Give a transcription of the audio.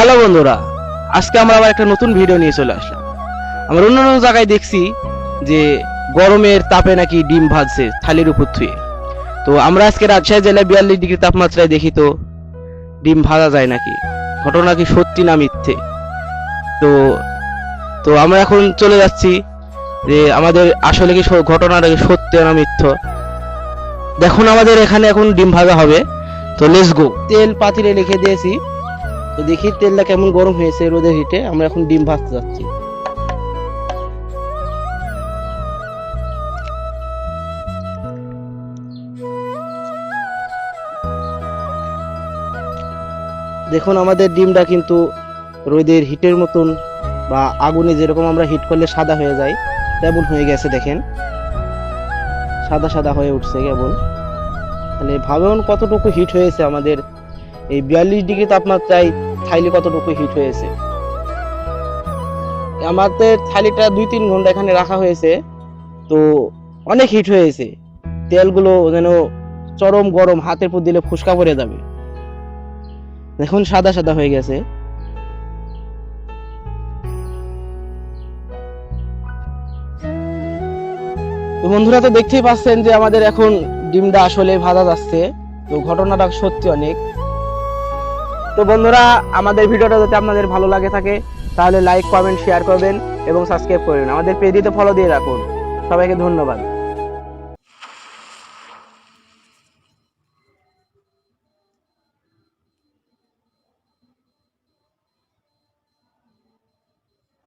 Hello বন্ধুরা, আজকে আমরা আবার একটা নতুন ভিডিও নিয়ে চলে আসলাম। আমরা অন্যান্য জায়গায় দেখছি যে গরমের তাপে নাকি ডিম ভাজছে থালির উপর থুয়ে। তো আমরা আজকে রাজশাহী জেলায় 42 ডিগ্রি তাপমাত্রায় দেখি তো ডিম ভাজা যায় নাকি, ঘটনা কি সত্যি না মিথ্যে। তো তো আমরা এখন চলে যাচ্ছি যে আমাদের আসলে কি ঘটনাটা কি সত্যি না মিথ্য। দেখুন আমাদের এখানে এখন ডিম ভাজা হবে, তো লেটস গো। তেল পাতিলে রেখে দিয়েছি, তো দেখি তেলটা কেমন গরম হয়েছে রোদের হিটে। আমরা এখন ডিম ভাজতে যাচ্ছি। দেখুন আমাদের ডিমটা কিন্তু রোদের হিটের মতন বা আগুনে যেরকম আমরা হিট করলে সাদা হয়ে যায় তেমন হয়ে গেছে। দেখেন সাদা সাদা হয়ে উঠছে কেবল। মানে ভাবেন কতটুকু হিট হয়েছে আমাদের এই 42 ডিগ্রি তাপমাত্রায় থাইলি কতটুকু হিট হয়েছে। আমাদের থালিটা 2-3 ঘন্টা এখানে রাখা হয়েছে, তো অনেক হিট হয়েছে। তেলগুলো যেন চরম গরম, হাতের উপর দিলে ফুসকা পড়ে যাবে। দেখুন সাদা সাদা হয়ে গেছে। তো বন্ধুরা, তো দেখতেই পাচ্ছেন যে আমাদের এখন ডিমটা আসলে ভাজা যাচ্ছে। তো ঘটনাটা সত্যি অনেক। তো বন্ধুরা, আমাদের ভিডিওটা যদি আপনাদের ভালো লাগে থাকে তাহলে লাইক, কমেন্ট, শেয়ার করবেন এবং সাবস্ক্রাইব করবেন। আমাদের পেজটিতে ফলো দিয়ে রাখুন। সবাইকে ধন্যবাদ।